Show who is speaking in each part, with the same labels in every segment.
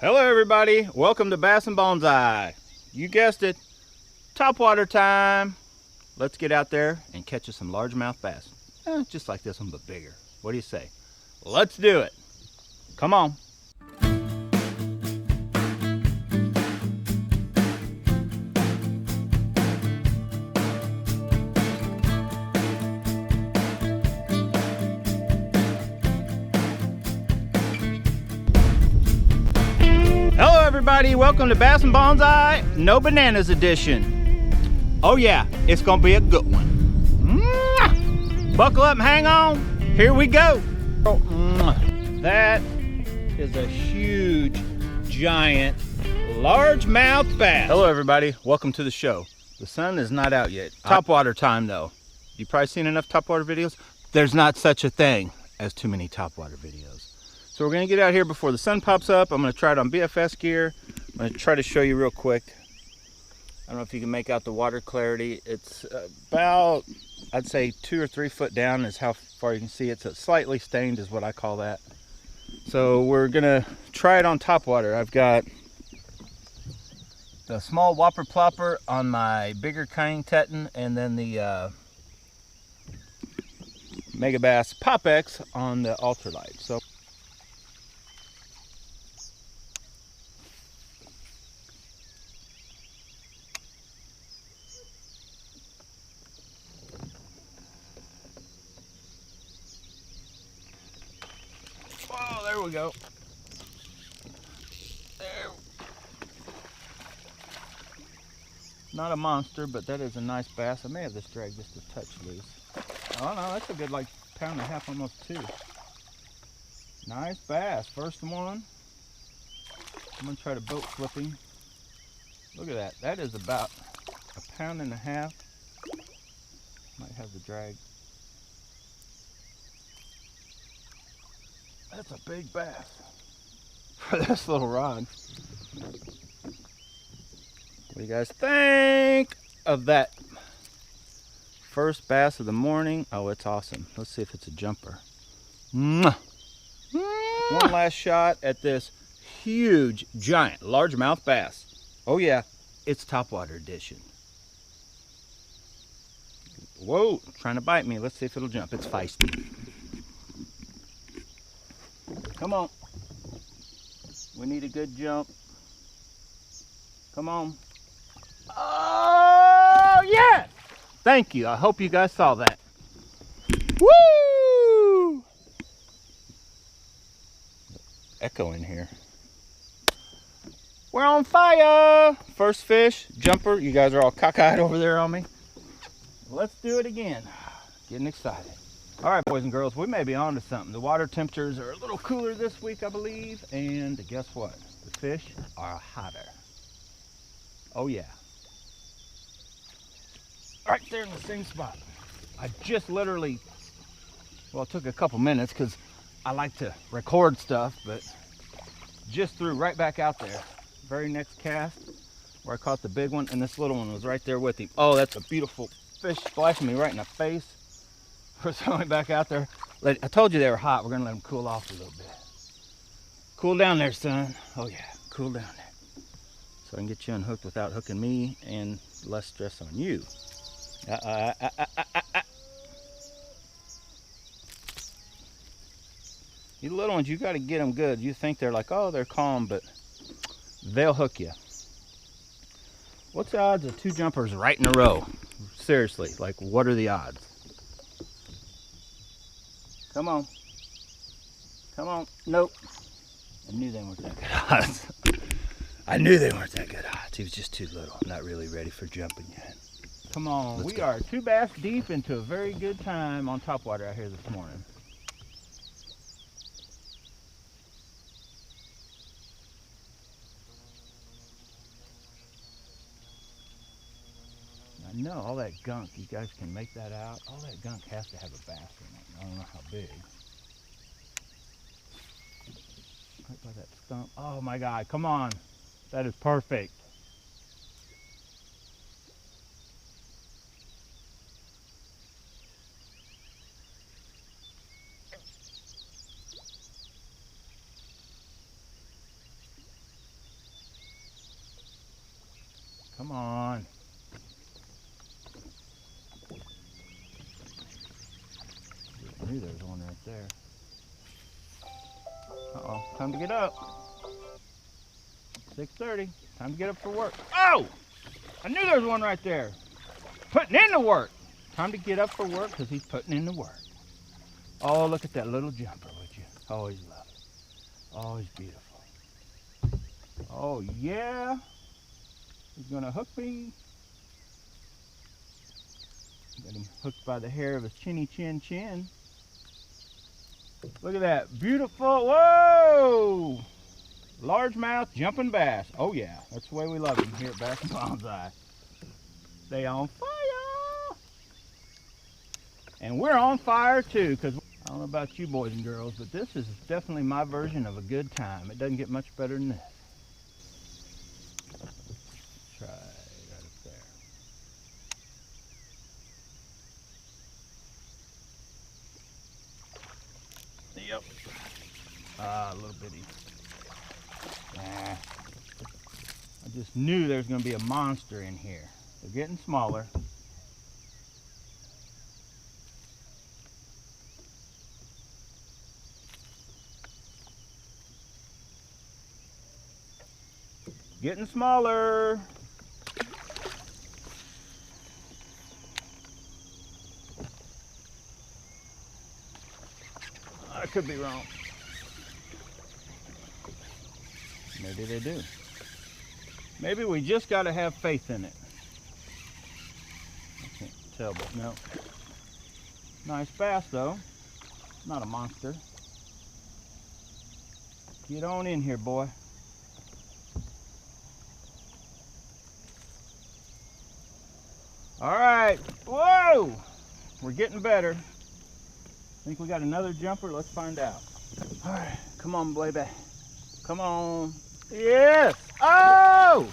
Speaker 1: Hello everybody, welcome to Bass and Bonsai. You guessed it, topwater time. Let's get out there and catch us some largemouth bass. Just like this one, but bigger. What do you say? Let's do it. Come on. Hello everybody, welcome to Bass and Bonsai, no bananas edition. Oh yeah, it's gonna be a good one. Buckle up and hang on, here we go. That is a huge, giant, largemouth bass. Hello everybody, welcome to the show. The sun is not out yet. Topwater time though. You've probably seen enough topwater videos. There's not such a thing as too many topwater videos. So we're gonna get out here before the sun pops up. I'm gonna try it on BFS gear. I'm gonna try to show you real quick. I don't know if you can make out the water clarity. It's about, I'd say 2 or 3 foot down is how far you can see it. So it's slightly stained is what I call that. So we're gonna try it on topwater. I've got the small whopper plopper on my bigger Cane Teton, and then the Mega Bass Pop X on the ultralight. So oh, there we go. There. Not a monster, but that is a nice bass. I may have this drag just a touch loose. Oh no, that's a good like 1.5 pounds, almost 2. Nice bass, first one. I'm gonna try to boat flipping. Look at that. That is about 1.5 pounds. Might have the drag. That's a big bass for this little rod. What do you guys think of that first bass of the morning? Oh, it's awesome. Let's see if it's a jumper. Mwah. One last shot at this huge, giant, largemouth bass. Oh yeah, it's topwater edition. Whoa, trying to bite me. Let's see if it'll jump. It's feisty. Come on. We need a good jump. Come on. Oh, yeah! Thank you. I hope you guys saw that. Woo! Echo in here. We're on fire! First fish, jumper. You guys are all cockeyed over there on me. Let's do it again. Getting excited. All right, boys and girls, we may be on to something. The water temperatures are a little cooler this week, I believe. And guess what? The fish are hotter. Oh, yeah. Right there in the same spot. I just literally, well, it took a couple minutes because I like to record stuff, but just threw right back out there. Very next cast where I caught the big one, and this little one was right there with him. Oh, that's a beautiful fish splashing me right in the face. We're throwing back out there. I told you they were hot. We're gonna let them cool off a little bit. Cool down there, son. Oh yeah, cool down there. So I can get you unhooked without hooking me and less stress on you. These little ones, you gotta get them good. You think they're like, oh, they're calm, but they'll hook you. What's the odds of 2 jumpers right in a row? Seriously, like what are the odds? Come on. Come on. Nope. I knew they weren't that good odds. I knew they weren't that good odds. He was just too little. I'm not really ready for jumping yet. Come on. We are 2 bass deep into a very good time on topwater out here this morning. I know all that gunk, you guys can make that out. All that gunk has to have a bass in it. I don't know how big. Right by that stump. Oh my God, come on. That is perfect. Come on. I knew there was one right there. Uh-oh, time to get up. 6:30, time to get up for work. Oh! I knew there was one right there. Putting in the work. Time to get up for work because he's putting in the work. Oh, look at that little jumper, would you? Always love it. Always beautiful. Oh, yeah. He's going to hook me. Got him hooked by the hair of his chinny chin chin. Look at that. Beautiful. Whoa! Largemouth jumping bass. Oh, yeah. That's the way we love them here at Bass and Bonsai. They on fire. And we're on fire, too, because I don't know about you boys and girls, but this is definitely my version of a good time. It doesn't get much better than this. Let's try right up there. Yep. Ah, a little bitty. Nah. I just knew there was going to be a monster in here. They're getting smaller. Getting smaller. I could be wrong. Maybe they do. Maybe we just got to have faith in it. I can't tell, but no. Nice bass, though. Not a monster. Get on in here, boy. All right. Whoa! We're getting better. Think we got another jumper? Let's find out. All right. Come on, baby. Come on. Yes! Oh!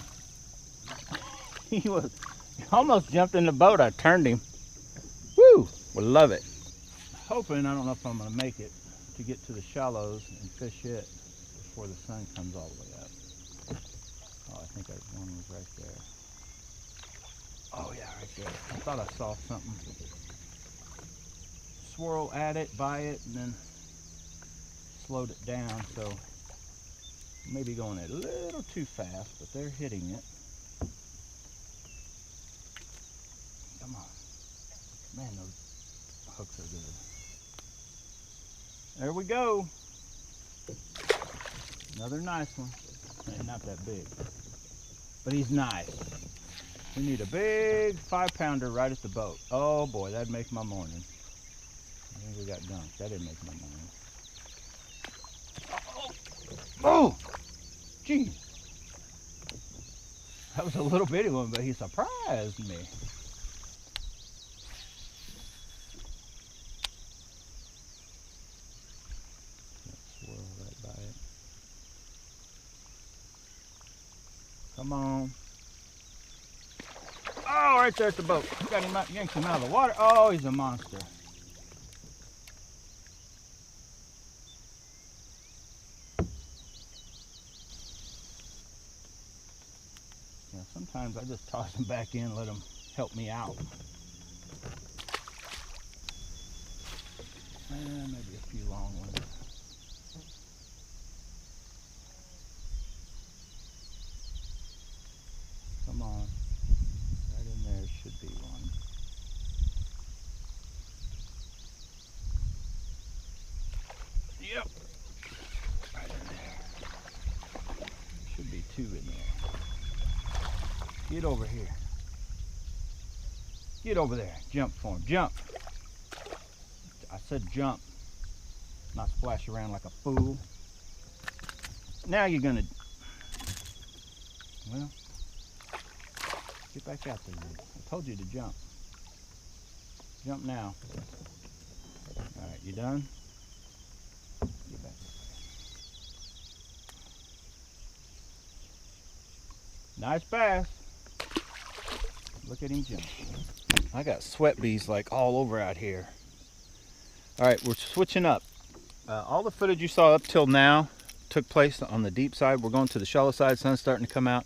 Speaker 1: He almost jumped in the boat. I turned him. Woo! We love it. Hoping, I don't know if I'm going to make it, to get to the shallows and fish it before the sun comes all the way up. Oh, I think one was right there. Oh yeah, right there. I thought I saw something. Swirl at it, by it, and then slowed it down, so maybe going a little too fast, but they're hitting it. Come on. Man, those hooks are good. There we go. Another nice one. Not that big, but he's nice. We need a big 5-pounder right at the boat. Oh boy, that'd make my morning. I think we got dunked. That didn't make my morning. Oh! Gee! That was a little bitty one, but he surprised me. Swirl right by it. Come on. Oh, right there at the boat. Got him out, yanked him out of the water. Oh, he's a monster. Yeah, sometimes I just toss him back in, let him help me out. And maybe a few long ones. Come on. Right in there should be one. Yep. Right in there. Should be two in there. Get over here. Get over there. Jump for him. Jump. I said jump. Not splash around like a fool. Now you're gonna... Well... Get back out there, dude. I told you to jump. Jump now. Alright, you done? Get back. Nice bass. Look at him jump. I got sweat bees like all over out here. Alright, we're switching up. All the footage you saw up till now took place on the deep side. We're going to the shallow side. Sun's starting to come out.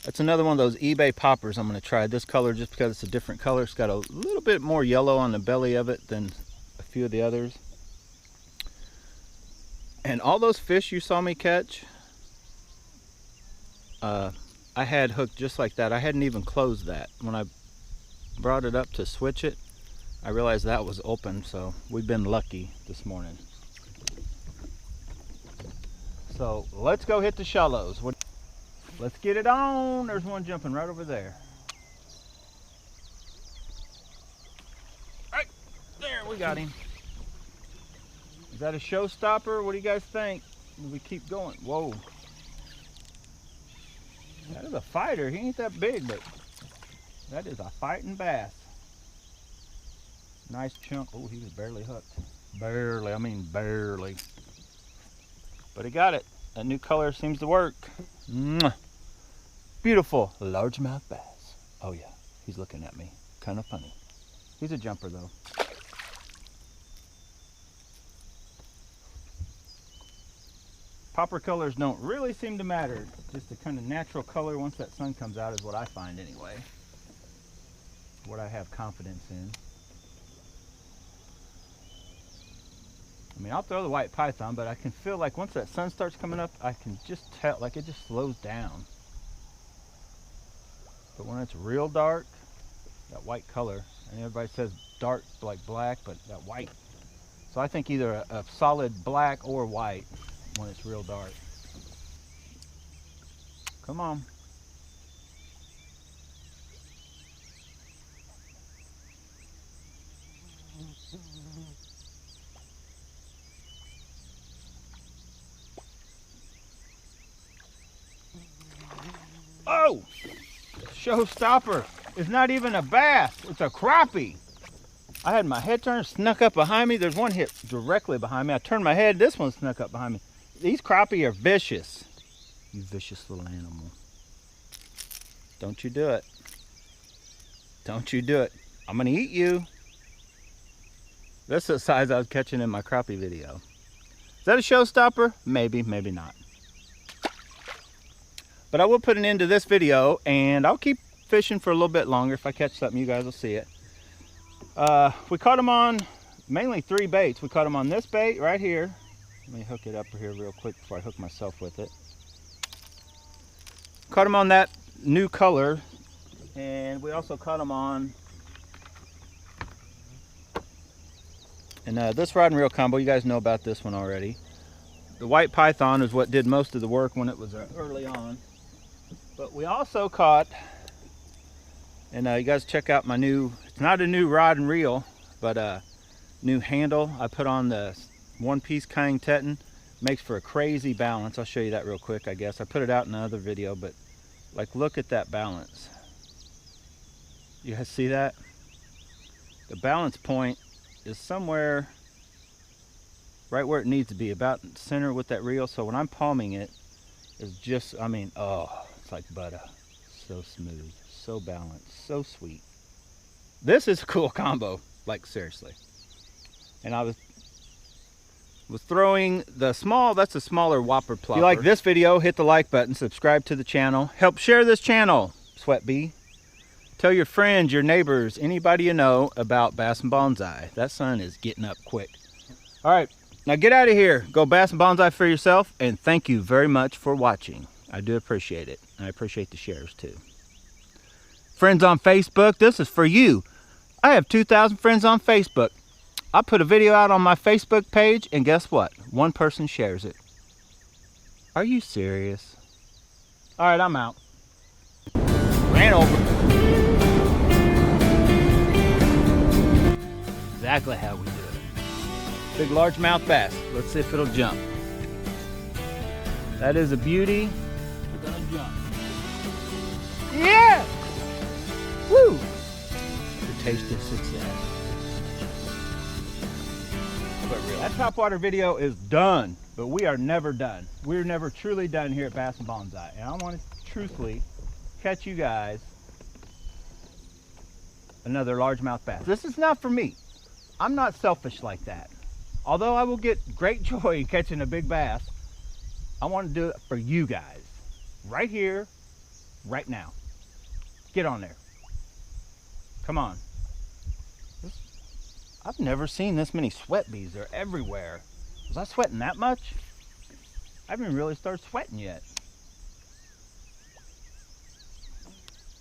Speaker 1: That's another one of those eBay poppers I'm going to try. This color just because it's a different color. It's got a little bit more yellow on the belly of it than a few of the others. And all those fish you saw me catch, I had hooked just like that. I hadn't even closed that. When I brought it up to switch it, I realized that was open, so we've been lucky this morning. So let's go hit the shallows. Let's get it on. There's one jumping right over there. Right there, we got him. Is that a showstopper? What do you guys think? Do we keep going? Whoa. That is a fighter. He ain't that big, but that is a fighting bass. Nice chunk. Oh, he was barely hooked. Barely, I mean barely. But he got it. That new color seems to work. Mwah. Beautiful largemouth bass. Oh yeah, he's looking at me. Kind of funny. He's a jumper though. Popper colors don't really seem to matter. Just the kind of natural color once that sun comes out is what I find anyway. What I have confidence in. I mean, I'll throw the white python, but I can feel like once that sun starts coming up, I can just tell, like it just slows down. But when it's real dark, that white color, and everybody says dark like black, but that white. So I think either a solid black or white when it's real dark. Come on. Oh! Showstopper. It's not even a bass. It's a crappie. I had my head turned, snuck up behind me. There's one hit directly behind me. I turned my head. This one snuck up behind me. These crappie are vicious. You vicious little animal. Don't you do it. Don't you do it. I'm going to eat you. That's the size I was catching in my crappie video. Is that a showstopper? Maybe, maybe not. But I will put an end to this video, and I'll keep fishing for a little bit longer. If I catch something, you guys will see it. We caught them on mainly 3 baits. We caught them on this bait right here. Let me hook it up here real quick before I hook myself with it. Caught them on that new color, and we also caught them on this rod and reel combo. You guys know about this one already. The white python is what did most of the work when it was early on. But we also caught, and you guys check out my new, it's not a new rod and reel, but a new handle I put on the one-piece Kang Teton. Makes for a crazy balance. I'll show you that real quick, I guess. I put it out in another video, but like, look at that balance. You guys see that? The balance point is somewhere right where it needs to be, about center with that reel. So when I'm palming it, it's just, I mean, oh, it's like butter. So smooth, so balanced, so sweet. This is a cool combo, like seriously. And I was throwing the small, that's a smaller whopper plopper. If you like this video, hit the like button, subscribe to the channel, help share this channel, Sweat Bee. Tell your friends, your neighbors, anybody you know about Bass and Bonsai. That sun is getting up quick. All right, now get out of here. Go Bass and Bonsai for yourself, and thank you very much for watching. I do appreciate it. I appreciate the shares too. Friends on Facebook, this is for you. I have 2,000 friends on Facebook. I put a video out on my Facebook page, and guess what? One person shares it. Are you serious? All right, I'm out. Ran over. Exactly how we do it. Big largemouth bass. Let's see if it'll jump. That is a beauty. We're gonna jump. Yeah! Woo! The taste of success. That topwater video is done, but we are never done. We're never truly done here at Bass and Bonsai. And I want to truthfully catch you guys another largemouth bass. This is not for me. I'm not selfish like that. Although I will get great joy in catching a big bass, I want to do it for you guys. Right here, right now. Get on there. Come on. I've never seen this many sweat bees. They're everywhere. Was I sweating that much? I haven't even really started sweating yet.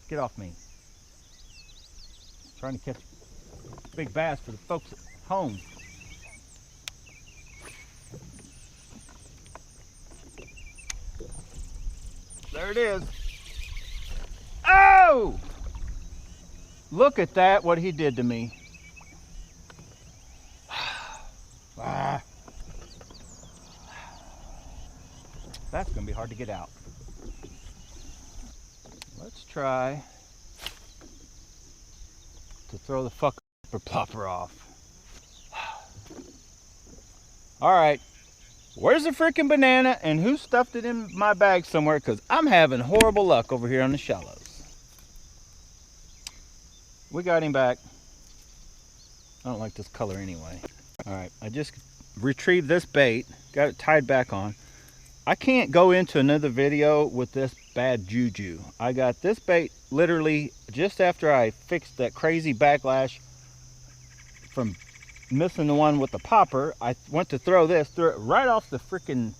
Speaker 1: Get off me. Trying to catch a big bass for the folks at home. There it is. Oh! Look at that, what he did to me. Ah. That's gonna be hard to get out. Let's try to throw the fucker plopper off. All right, where's the freaking banana and who stuffed it in my bag somewhere? Because I'm having horrible luck over here on the shallows. We got him back. I don't like this color anyway. All right, I just retrieved this bait, got it tied back on. I can't go into another video with this bad juju. I got this bait literally just after I fixed that crazy backlash from missing the one with the popper. I went to throw this, threw it right off the freaking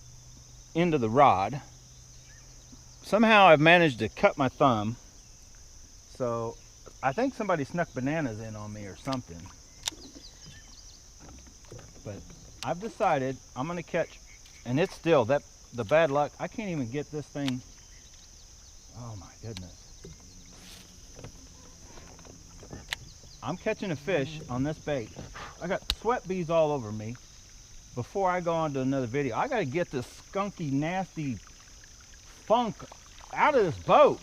Speaker 1: end of the rod. Somehow I've managed to cut my thumb. So I think somebody snuck bananas in on me or something. But I've decided I'm gonna catch, and it's still that the bad luck. I can't even get this thing. Oh my goodness. I'm catching a fish on this bait. I got sweat bees all over me. Before I go on to another video, I gotta get this skunky, nasty funk out of this boat.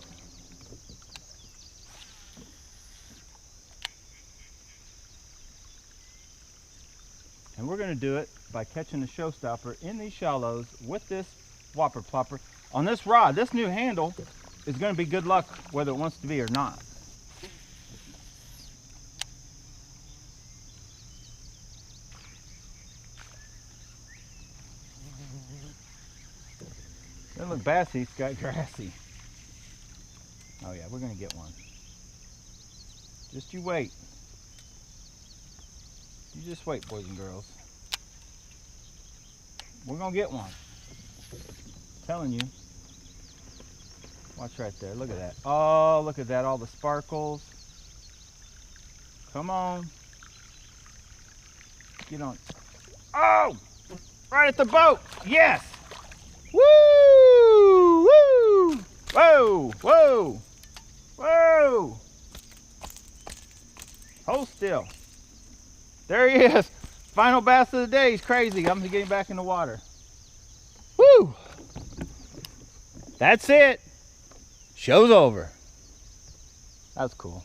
Speaker 1: And we're gonna do it by catching the showstopper in these shallows with this whopper plopper on this rod. This new handle is gonna be good luck whether it wants to be or not. Doesn't look bassy, it's got grassy. Oh yeah, we're gonna get one. Just you wait. You just wait, boys and girls. We're gonna get one. I'm telling you. Watch right there, look at that. Oh, look at that, all the sparkles. Come on. Get on. Oh! Right at the boat, yes! Woo! Woo! Whoa! Whoa! Whoa! Hold still. There he is. Final bass of the day. He's crazy. I'm gonna get him back in the water. Woo! That's it. Show's over. That's cool.